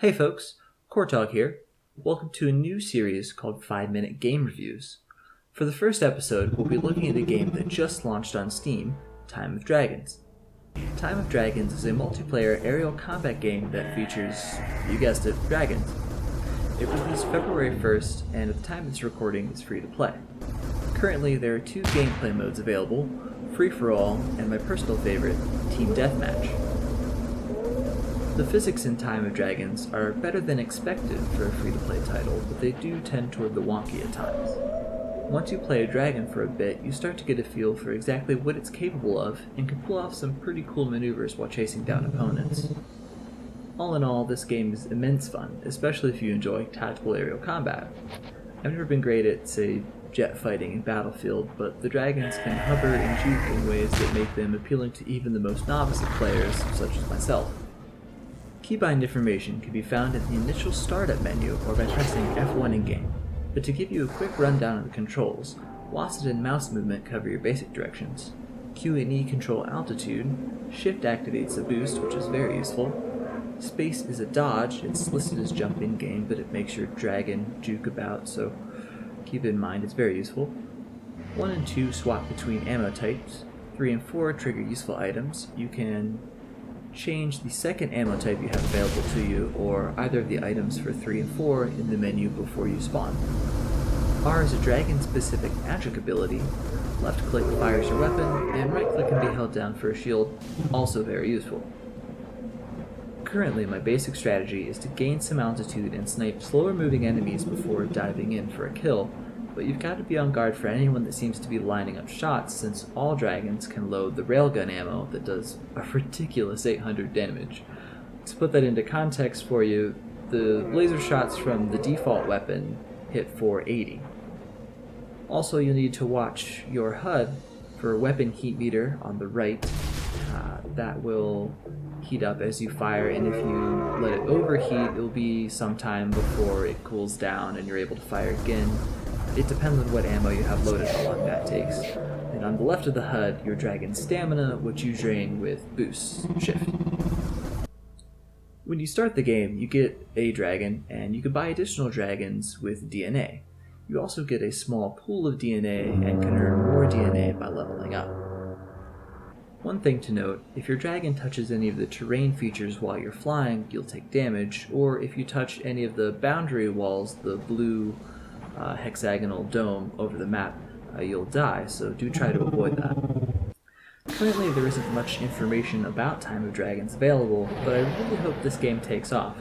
Hey folks, Kortaug here. Welcome to a new series called 5-Minute Game Reviews. For the first episode, we'll be looking at a game that just launched on Steam, Time of Dragons. Time of Dragons is a multiplayer aerial combat game that features, you guessed it, dragons. It released February 1st, and at the time of this recording, it's free to play. Currently, there are two gameplay modes available, Free-for-All and my personal favorite, Team Deathmatch. The physics in Time of Dragons are better than expected for a free-to-play title, but they do tend toward the wonky at times. Once you play a dragon for a bit, you start to get a feel for exactly what it's capable of, and can pull off some pretty cool maneuvers while chasing down opponents. All in all, this game is immense fun, especially if you enjoy tactical aerial combat. I've never been great at, say, jet fighting in Battlefield, but the dragons can hover and juke in ways that make them appealing to even the most novice of players, such as myself. Keybind information can be found in the initial startup menu or by pressing F1 in-game, but to give you a quick rundown of the controls, WASD and mouse movement cover your basic directions. Q and E control altitude, Shift activates a boost, which is very useful. Space is a dodge, it's listed as jump in-game, but it makes your dragon juke about, so keep it in mind, it's very useful. 1 and 2 swap between ammo types, 3 and 4 trigger useful items. You can change the second ammo type you have available to you, or either of the items for 3 and 4 in the menu before you spawn. R is a dragon-specific magic ability, left click fires your weapon, and right click can be held down for a shield, also very useful. Currently, my basic strategy is to gain some altitude and snipe slower moving enemies before diving in for a kill, but you've got to be on guard for anyone that seems to be lining up shots, since all dragons can load the railgun ammo that does a ridiculous 800 damage. To put that into context for you, the laser shots from the default weapon hit 480. Also, you'll need to watch your HUD for a weapon heat meter on the right. That will heat up as you fire, and if you let it overheat, it'll be some time before it cools down and you're able to fire again. It depends on what ammo you have loaded, how long that takes. And on the left of the HUD, your dragon's stamina, which you drain with boost, shift. When you start the game, you get a dragon, and you can buy additional dragons with DNA. You also get a small pool of DNA and can earn more DNA by leveling up. One thing to note, if your dragon touches any of the terrain features while you're flying, you'll take damage, or if you touch any of the boundary walls, the blue hexagonal dome over the map, you'll die, so do try to avoid that. Currently there isn't much information about Time of Dragons available, but I really hope this game takes off.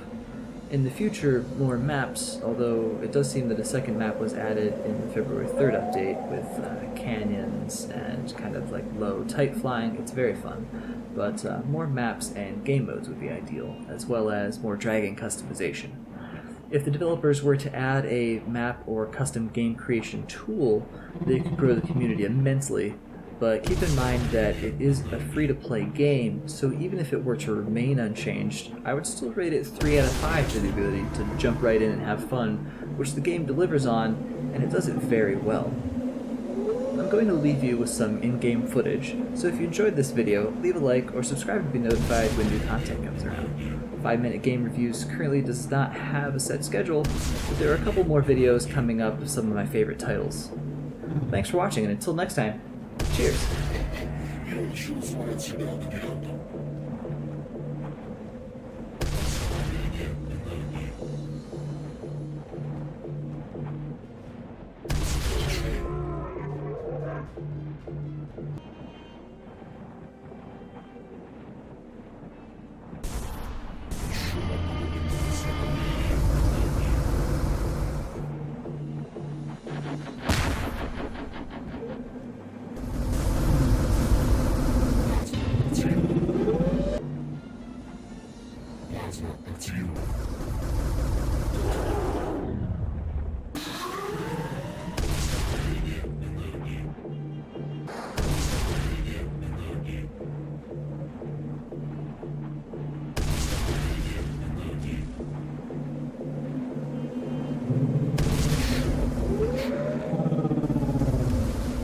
In the future, more maps, although it does seem that a second map was added in the February 3rd update with canyons and kind of like low, tight flying. It's very fun, but more maps and game modes would be ideal, as well as more dragon customization. If the developers were to add a map or custom game creation tool, they could grow the community immensely, but keep in mind that it is a free-to-play game, so even if it were to remain unchanged, I would still rate it 3 out of 5 for the ability to jump right in and have fun, which the game delivers on, and it does it very well. I'm going to leave you with some in-game footage, so if you enjoyed this video, leave a like or subscribe to be notified when new content comes around. 5-Minute Game Reviews currently does not have a set schedule, but there are a couple more videos coming up of some of my favorite titles. Thanks for watching, and until next time, cheers!